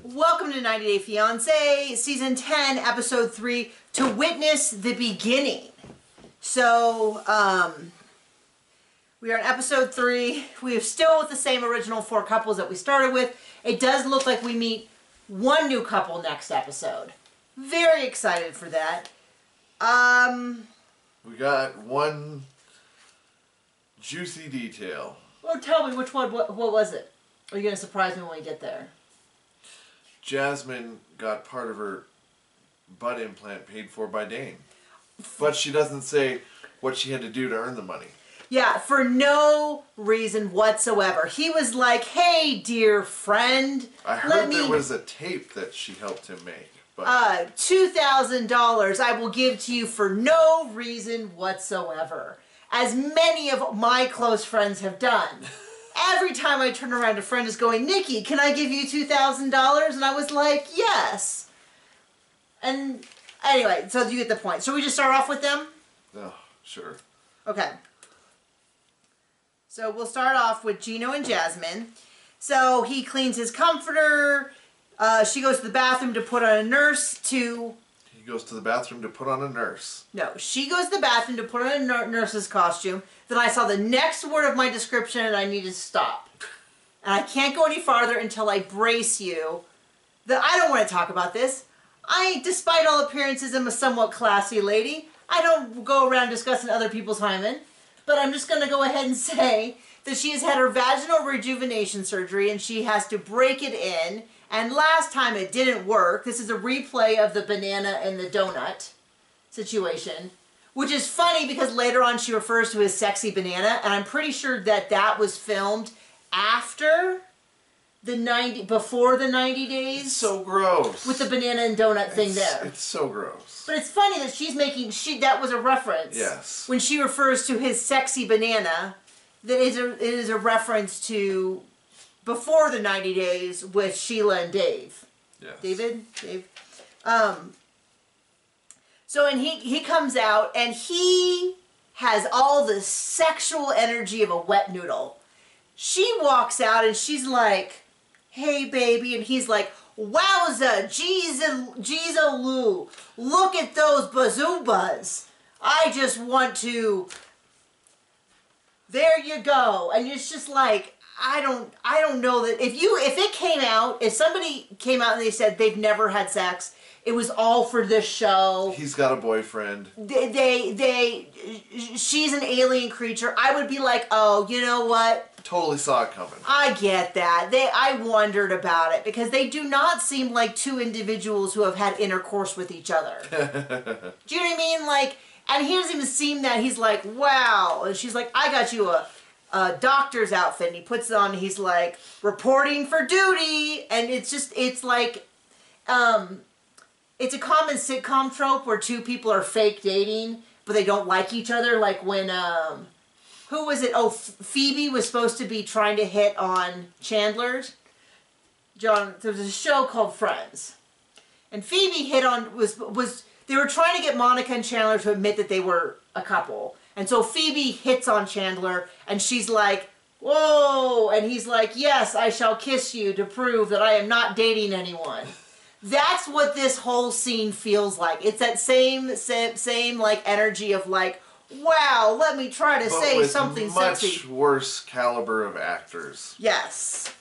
Welcome to 90 Day Fiancé, Season 10, Episode 3, To Witness the Beginning. So, we are in Episode 3. We are still with the same original 4 couples that we started with. It does look like we meet one new couple next episode. Very excited for that. We got one juicy detail. Well, tell me, which one, what was it? Are you going to surprise me when we get there? Jasmine got part of her butt implant paid for by Dane. But she doesn't say what she had to do to earn the money. Yeah, for no reason whatsoever. He was like, hey, dear friend. I heard there was a tape that she helped him make. But $2,000 I will give to you for no reason whatsoever. As many of my close friends have done. Every time I turn around, a friend is going, Nikki, can I give you $2,000? And I was like, yes. And anyway, so you get the point. So we just start off with them? Oh, sure. Okay. So we'll start off with Gino and Jasmine. So he cleans his comforter. She goes to the bathroom to put on a nurse to... He goes to the bathroom to put on a nurse. No, she goes to the bathroom to put on a nurse's costume. Then I saw the next word of my description and I needed to stop. And I can't go any farther until I brace you that I don't want to talk about this. Despite all appearances, am a somewhat classy lady. I don't go around discussing other people's hymen. But I'm just going to go ahead and say that she has had her vaginal rejuvenation surgery and she has to break it in. And last time it didn't work. This is a replay of the banana and the donut situation. Which is funny because later on she refers to his sexy banana. And I'm pretty sure that that was filmed after the before the 90 days. It's so gross. With the banana and donut thing there. It's so gross. But it's funny that she's making, that was a reference. Yes. When she refers to his sexy banana, that it is a reference to before the 90 days with Sheila and Dave. Yes. Dave. So, and he comes out and he has all the sexual energy of a wet noodle. She walks out and she's like, hey baby, and he's like, wowza, jeez Lou, look at those bazoobas. I just want to, there you go. And it's just like, I don't know that if somebody came out and they said they've never had sex, it was all for this show. He's got a boyfriend. She's an alien creature. I would be like, oh, you know what? Totally saw it coming. I get that. I wondered about it because they do not seem like two individuals who have had intercourse with each other. Do you know what I mean? Like, and he doesn't even seem that. He's like, wow. And she's like, I got you a doctor's outfit. And he puts it on. And he's like, reporting for duty. And it's like, it's a common sitcom trope where two people are fake dating, but they don't like each other. Like when, who was it? Oh, Phoebe was supposed to be trying to hit on Chandler. John, there was a show called Friends. And Phoebe hit on, they were trying to get Monica and Chandler to admit that they were a couple. And so Phoebe hits on Chandler and she's like, whoa. And he's like, yes, I shall kiss you to prove that I am not dating anyone. That's what this whole scene feels like. It's that same like energy of like, wow, let me try to say something sexy. Much worse caliber of actors. Yes.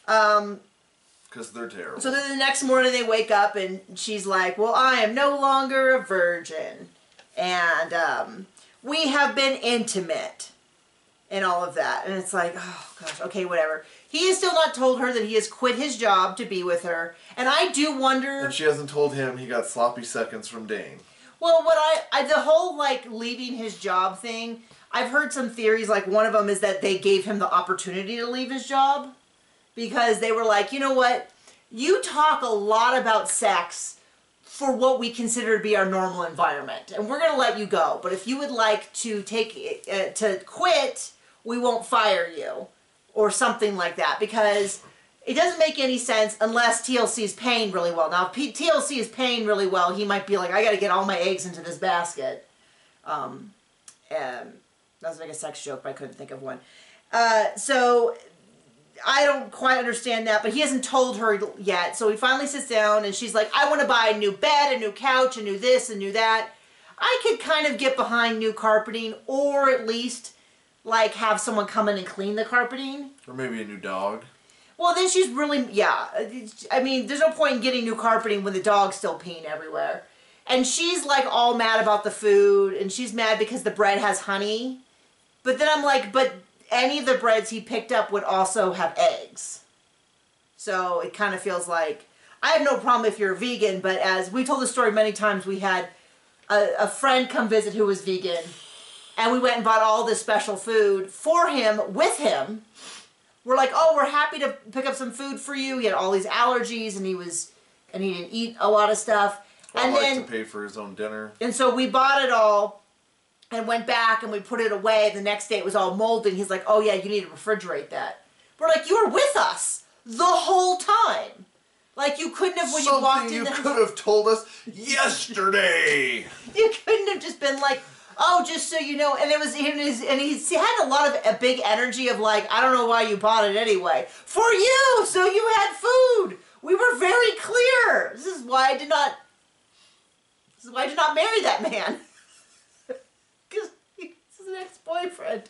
Because they're terrible. So then the next morning they wake up and she's like, well, I am no longer a virgin. And we have been intimate. And all of that. And it's like, oh gosh, okay, whatever. He has still not told her that he has quit his job to be with her. And I do wonder... And she hasn't told him he got sloppy seconds from Dane. Well, the whole, like, leaving his job thing, I've heard some theories, like, one of them is that they gave him the opportunity to leave his job. Because they were like, you know what? You talk a lot about sex for what we consider to be our normal environment. And we're going to let you go. But if you would like to to quit, we won't fire you. Or something like that. Because it doesn't make any sense unless TLC is paying really well. Now, if TLC is paying really well, he might be like, I got to get all my eggs into this basket. And that was like a sex joke, but I couldn't think of one. So I don't quite understand that, but he hasn't told her yet. So he finally sits down and she's like, I want to buy a new bed, a new couch, a new this, a new that. I could kind of get behind new carpeting, or at least like have someone come in and clean the carpeting. Or maybe a new dog. Well, then she's really, yeah. I mean, there's no point in getting new carpeting when the dog's still peeing everywhere. And she's like all mad about the food, and she's mad because the bread has honey. But then I'm like, but any of the breads he picked up would also have eggs. So it kind of feels like, I have no problem if you're a vegan, but as we told the story many times, we had a friend come visit who was vegan, and we went and bought all this special food for him, with him. We're like, oh, we're happy to pick up some food for you. He had all these allergies, and he didn't eat a lot of stuff. Well, and then to pay for his own dinner. And so we bought it all and went back and we put it away. The next day it was all moldy. And he's like, oh yeah, you need to refrigerate that. We're like, you were with us the whole time. Like you couldn't have when you walked in. You could have told us yesterday. You couldn't have just been like, oh, just so you know. And it was and he had a lot of a big energy of like, I don't know why you bought it anyway. For you, so you had food. We were very clear. This is why I did not marry that man. Because he's an ex-boyfriend.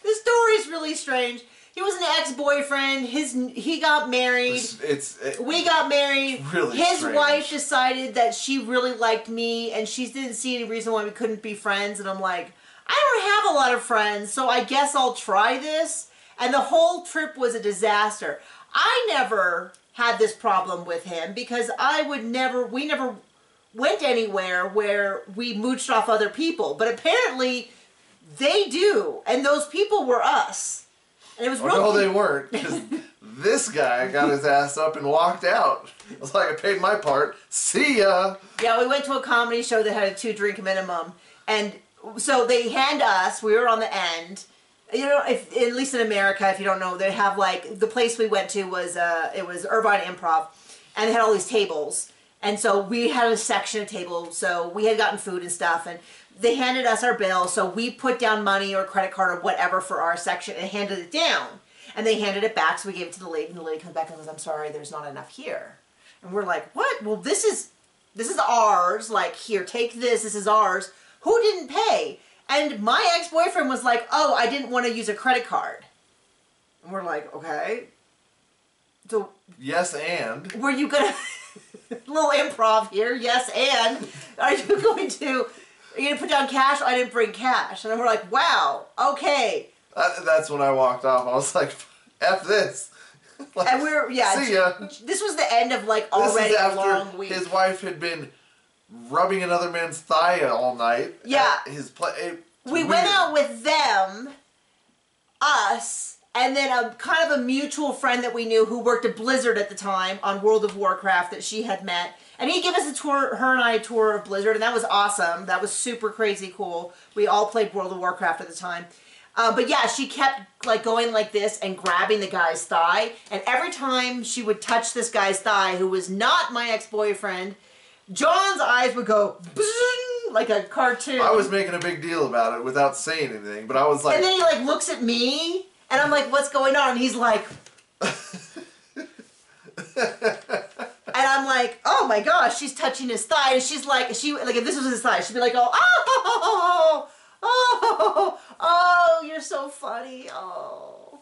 This story's really strange. He was an ex-boyfriend. He got married. We got married. Really His strange. wife decided that she really liked me, and she didn't see any reason why we couldn't be friends. And I'm like, I don't have a lot of friends, so I guess I'll try this. And the whole trip was a disaster. I never had this problem with him because we never went anywhere where we mooched off other people. But apparently they do, and those people were us. And it was real. No, they weren't, because this guy got his ass up and walked out. It was like, I paid my part. See ya. Yeah, we went to a comedy show that had a 2-drink minimum, and so they hand us. We were on the end. You know, at least in America, if you don't know, they have like the place we went to was it was Irvine Improv, and they had all these tables, and so we had a section of tables. So we had gotten food and stuff, and they handed us our bill, so we put down money or credit card or whatever for our section and handed it down. And they handed it back, so we gave it to the lady, and the lady comes back and goes, I'm sorry, there's not enough here. And we're like, what? Well, this is ours. Like, here, take this. This is ours. Who didn't pay? And my ex-boyfriend was like, oh, I didn't want to use a credit card. And we're like, okay. So Yes, and. were you going to... little improv here. Yes, and. Are you going to put down cash? I didn't bring cash. And we're like, wow, okay. That's when I walked off. I was like, F this. Like, And see ya. This was the end of like already This is a after long week. his wife had been rubbing another man's thigh all night. Yeah. At his We went out with them, us, and then a kind of a mutual friend that we knew who worked at Blizzard at the time on World of Warcraft that she had met. And he gave us a tour, her and I a tour of Blizzard, and that was awesome. That was super crazy cool. We all played World of Warcraft at the time. But yeah, she kept like going like this and grabbing the guy's thigh. And every time she would touch this guy's thigh, who was not my ex-boyfriend, John's eyes would go bzzz, like a cartoon. I was making a big deal about it without saying anything, but I was like... And then he like looks at me, and I'm like, what's going on? And he's like... And I'm like, oh my gosh, she's touching his thigh. And she's like, if this was his thigh, she'd be like, oh, you're so funny. Oh.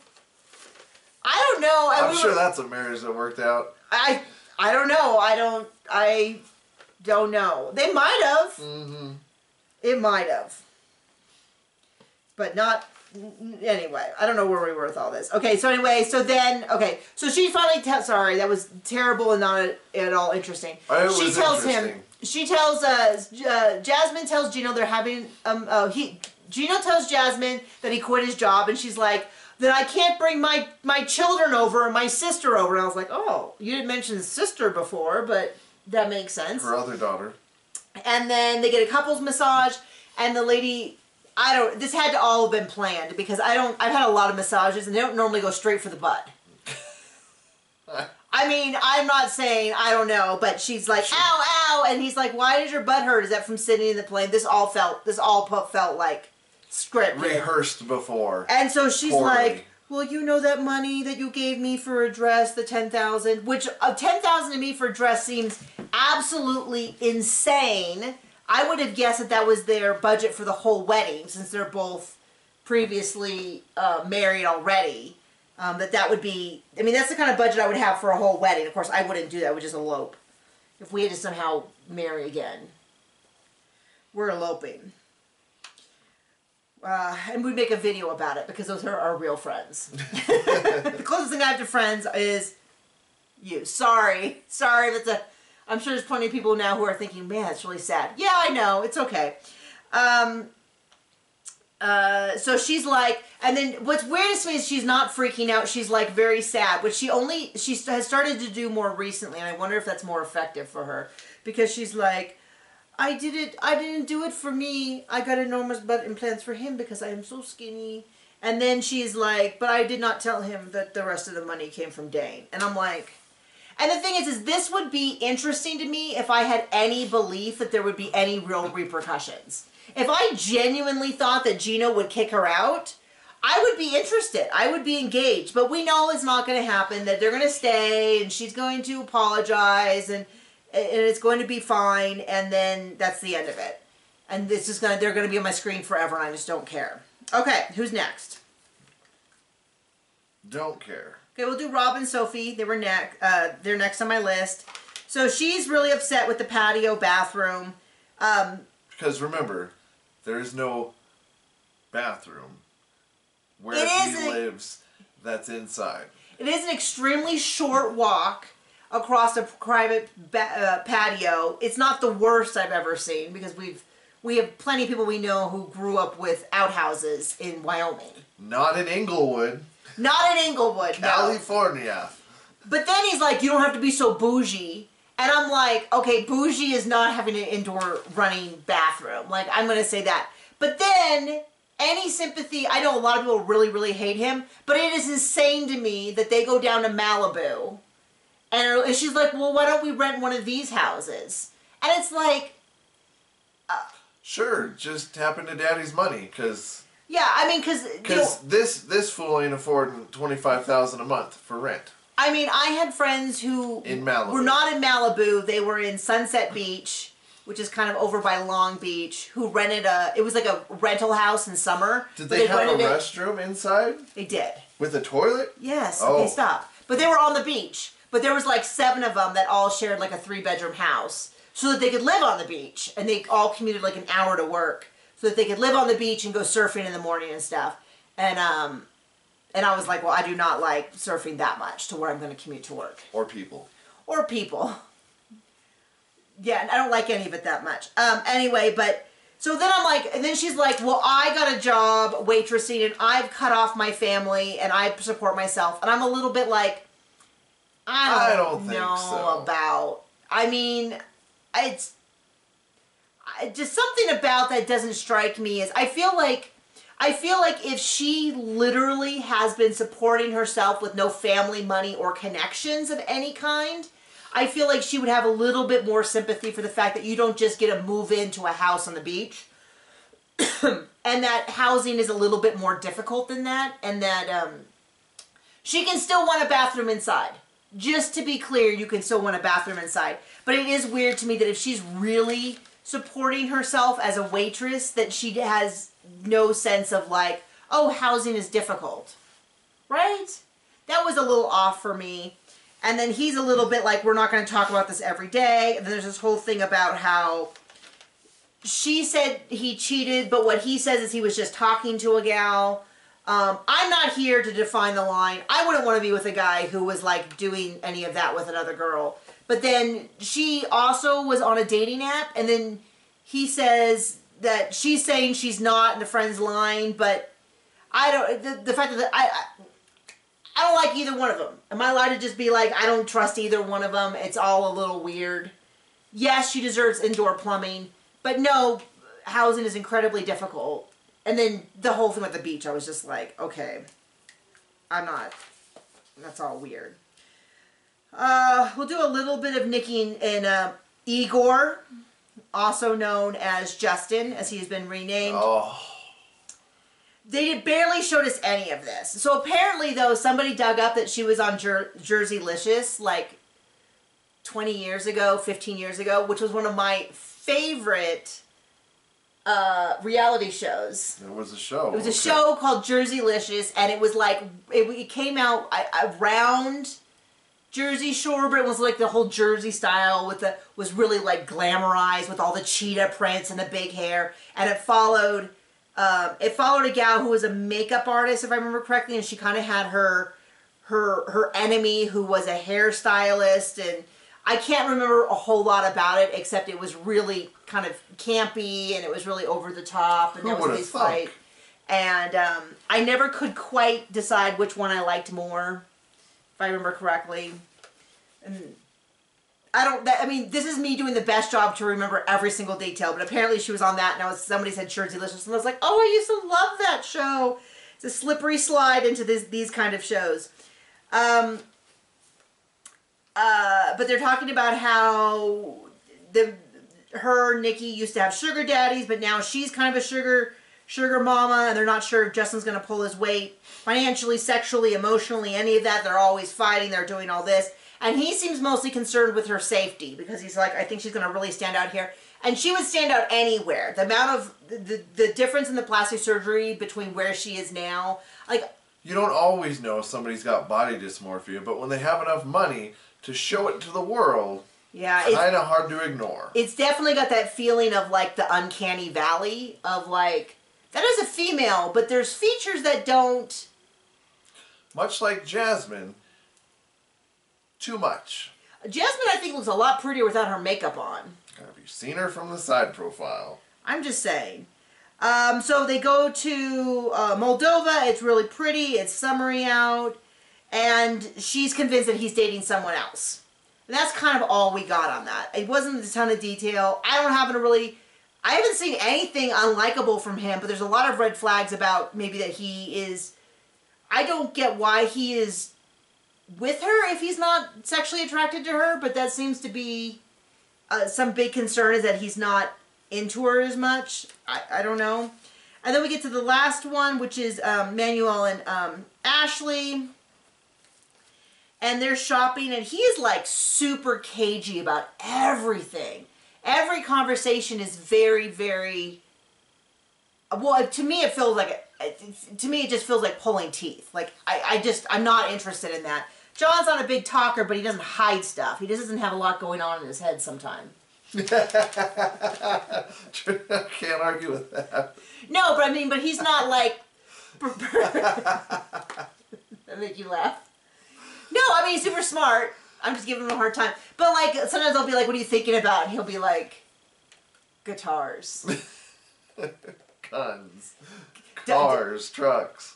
I don't know. I'm sure that's a marriage that worked out. I don't know. I don't know. They might have. Mm-hmm. It might have. But not... Anyway, I don't know where we were with all this. Okay, so anyway, so she finally sorry, that was terrible and not at all interesting. She tells Jasmine tells Gino they're having, Gino tells Jasmine that he quit his job, and she's like, then I can't bring my children over and my sister over. And I was like, oh, you didn't mention sister before, but that makes sense. Her other daughter. And then they get a couples massage, and the lady... this had to all have been planned because I've had a lot of massages and they don't normally go straight for the butt. I mean, I'm not saying, I don't know, but she's like, ow, ow, and he's like, why does your butt hurt? Is that from sitting in the plane? This all felt like scripted. Rehearsed before. And so she's poorly. like, well, you know that money that you gave me for a dress, the $10,000, which $10,000 to me for a dress seems absolutely insane. I would have guessed that that was their budget for the whole wedding, since they're both previously married already. That would be, I mean, that's the kind of budget I would have for a whole wedding. Of course, I wouldn't do that. I would just elope. If we had to somehow marry again. We're eloping. And we'd make a video about it, because those are our real friends. The closest thing I have to friends is you. Sorry. But I'm sure there's plenty of people now who are thinking, man, it's really sad. Yeah, I know. It's okay. So she's like, and then what's weirdest to me is she's not freaking out. She's like very sad, which she has started to do more recently, and I wonder if that's more effective for her, because she's like, I didn't do it for me. I got enormous butt implants for him because I am so skinny. And then she's like, but I did not tell him that the rest of the money came from Dane. And I'm like, and the thing is this would be interesting to me if I had any belief that there would be any real repercussions. If I genuinely thought that Gino would kick her out, I would be interested. I would be engaged. But we know it's not going to happen, that they're going to stay, and she's going to apologize, and it's going to be fine, and then that's the end of it. And this is they're going to be on my screen forever, and I just don't care. Okay, who's next? Don't care. Okay, we'll do Rob and Sophie. They're next on my list. So she's really upset with the patio bathroom. Because remember, there is no bathroom where he lives that's inside. It is an extremely short walk across a private patio. It's not the worst I've ever seen, because we have plenty of people we know who grew up with outhouses in Wyoming. Not in Inglewood. Not in Inglewood, California. No. But then he's like, you don't have to be so bougie. And I'm like, okay, bougie is not having an indoor running bathroom. Like, I'm going to say that. But then, any sympathy, I know a lot of people really, really hate him, but it is insane to me that they go down to Malibu. And she's like, well, why don't we rent one of these houses? And it's like... sure, just tap into Daddy's money, because... Yeah, I mean, because... Because this fool ain't affording $25,000 a month for rent. I mean, I had friends who were not in Malibu. They were in Sunset Beach, which is kind of over by Long Beach, who rented it was like a rental house in summer. Did they have a restroom inside? They did. With a toilet? Yes. Oh. Okay, stop. But they were on the beach. But there was like 7 of them that all shared like a 3-bedroom house, so that they could live on the beach. And they all commuted like an hour to work, so that they could live on the beach and go surfing in the morning and stuff. And I was like, well, I do not like surfing that much to where I'm going to commute to work. Or people. Or people. Yeah, I don't like any of it that much. Anyway, but, so then I'm like, and then she's like, well, I got a job waitressing, and I've cut off my family, and I support myself. And I'm a little bit like, I don't know so. About, I mean, it's just something about that doesn't strike me as, I feel like if she literally has been supporting herself with no family money or connections of any kind, I feel like she would have a little bit more sympathy for the fact that you don't just get to move into a house on the beach. And that housing is a little bit more difficult than that. And that she can still want a bathroom inside. Just to be clear, you can still want a bathroom inside. But it is weird to me that if she's really supporting herself as a waitress, that she has no sense of like, oh, housing is difficult. Right? That was a little off for me. And then he's a little bit like, we're not going to talk about this every day. And then there's this whole thing about how she said he cheated, but what he says is he was just talking to a gal. I'm not here to define the line. I wouldn't want to be with a guy who was like doing any of that with another girl. But then she also was on a dating app, and then he says that she's saying she's not in the friend's line, but I don't, the fact that I don't like either one of them. Am I allowed to just be like, I don't trust either one of them? It's all a little weird. Yes, she deserves indoor plumbing, but no, housing is incredibly difficult. And then the whole thing with the beach, I was just like, okay, I'm not, that's all weird. We'll do a little bit of Nikki and Igor, also known as Justin, as he has been renamed. Oh. They barely showed us any of this. So apparently, though, somebody dug up that she was on Jerseylicious like 20 years ago, 15 years ago, which was one of my favorite reality shows. It was a show. It was a show called Jerseylicious, and it was like, it came out around Jersey Shore, but it was like the whole Jersey style was really like glamorized with all the cheetah prints and the big hair, and it followed a gal who was a makeup artist, if I remember correctly, and she kind of had her enemy who was a hairstylist, and I can't remember a whole lot about it except it was really kind of campy and it was really over the top, and there was this fight, and I never could quite decide which one I liked more, if I remember correctly, and I mean, this is me doing the best job to remember every single detail, but apparently she was on that, and somebody said Jerseylicious, and I was like, oh, I used to love that show. It's a slippery slide into these kind of shows. But they're talking about how Nikki used to have sugar daddies, but now she's kind of a sugar mama, and they're not sure if Justin's going to pull his weight financially, sexually, emotionally, any of that. They're always fighting. They're doing all this. And he seems mostly concerned with her safety because he's like, I think she's going to really stand out here. And she would stand out anywhere. The amount of, the difference in the plastic surgery between where she is now, like... You don't always know if somebody's got body dysmorphia, but when they have enough money to show it to the world, yeah, kind of hard to ignore. It's definitely got that feeling of like the uncanny valley of like, that is a female, but there's features that don't... Much like Jasmine, too much. Jasmine, I think, looks a lot prettier without her makeup on. Have you seen her from the side profile? I'm just saying. So they go to Moldova. It's really pretty. It's summery out. And she's convinced that he's dating someone else. And that's kind of all we got on that. It wasn't a ton of detail. I haven't seen anything unlikable from him, but there's a lot of red flags about maybe that he is... I don't get why he is with her if he's not sexually attracted to her, but that seems to be some big concern, is that he's not into her as much. I don't know. And then we get to the last one, which is Manuel and Ashley. And they're shopping, and he is like super cagey about everything. Every conversation is very, very... Well, to me it feels like... To me it just feels like pulling teeth. Like, I'm not interested in that. John's not a big talker, but he doesn't hide stuff. He just doesn't have a lot going on in his head sometimes. I can't argue with that. No, but he's not like... That make you laugh? No, I mean, he's super smart. I'm just giving him a hard time. But, like, sometimes I'll be like, what are you thinking about? And he'll be like, guitars. Guns. Cars. Trucks.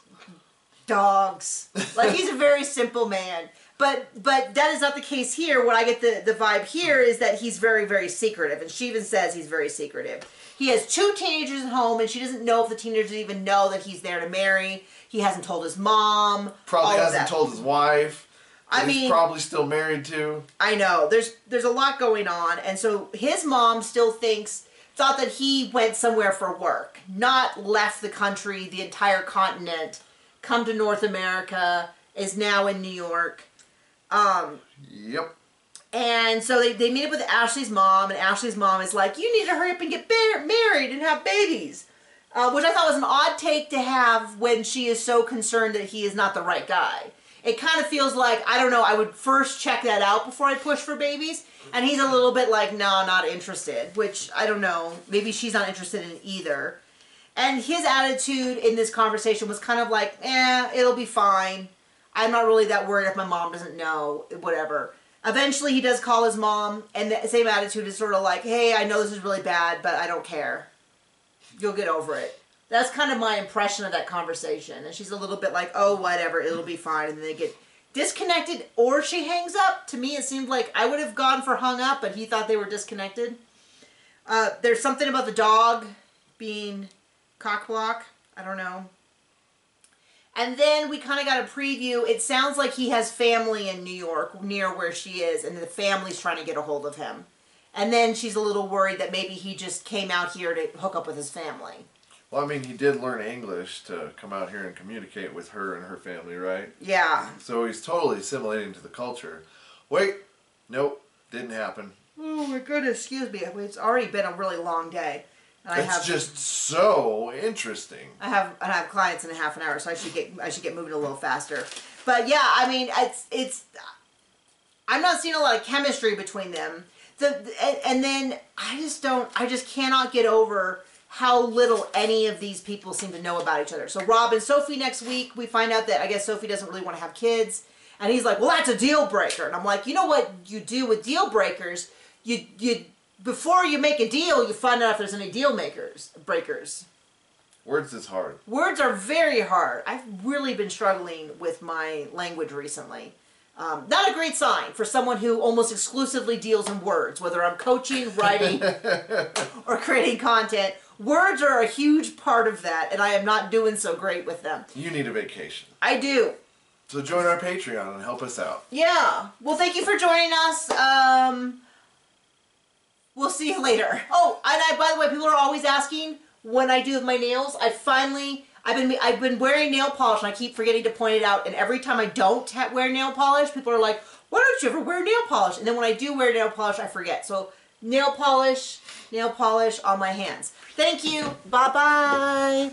Dogs. Like, he's a very simple man. But that is not the case here. What I get the vibe here is that he's very, very secretive. And she even says he's very secretive. He has 2 teenagers at home, and she doesn't know if the teenagers even know that he's there to marry. He hasn't told his mom. Probably hasn't told his wife. I mean, he's probably still married to. I know. There's a lot going on. And so his mom still thought that he went somewhere for work. Not left the country, the entire continent, come to North America, is now in New York. Yep. And so they meet up with Ashley's mom, and Ashley's mom is like, you need to hurry up and get married and have babies. Which I thought was an odd take to have when she is so concerned that he is not the right guy. It kind of feels like, I don't know, I would first check that out before I push for babies. And he's a little bit like, no, not interested. Which, I don't know, maybe she's not interested in either. And his attitude in this conversation was kind of like, it'll be fine. I'm not really that worried if my mom doesn't know, whatever. Eventually he does call his mom, and the same attitude is sort of like, hey, I know this is really bad, but I don't care. You'll get over it. That's kind of my impression of that conversation. And she's a little bit like, oh, whatever, it'll be fine. And then they get disconnected, or she hangs up. To me, it seemed like I would have gone for hung up, but he thought they were disconnected. There's something about the dog being cock-block. I don't know. And then we kind of got a preview. It sounds like he has family in New York, near where she is, and the family's trying to get a hold of him. And then she's a little worried that maybe he just came out here to hook up with his family. Well, I mean, he did learn English to come out here and communicate with her and her family, right? Yeah. So he's totally assimilating to the culture. Wait, nope, didn't happen. Oh my goodness, excuse me. It's already been a really long day. And It's just so interesting. I have clients in a half an hour, so I should get moving a little faster. But yeah, I mean, it's I'm not seeing a lot of chemistry between them. And then I just cannot get over how little any of these people seem to know about each other. So Rob and Sophie next week, we find out that I guess Sophie doesn't really want to have kids. And he's like, well, that's a deal breaker. And I'm like, you know what you do with deal breakers? You before you make a deal, you find out if there's any breakers. Words is hard. Words are very hard. I've really been struggling with my language recently. Not a great sign for someone who almost exclusively deals in words, whether I'm coaching, writing, or creating content. Words are a huge part of that, and I am not doing so great with them. You need a vacation. I do. So join our Patreon and help us out. Yeah. Well, thank you for joining us. We'll see you later. Oh, and by the way, people are always asking when I do my nails. I've been wearing nail polish, and I keep forgetting to point it out. And every time I don't wear nail polish, people are like, "Why don't you ever wear nail polish?" And then when I do wear nail polish, I forget. So nail polish on my hands. Thank you. Bye bye.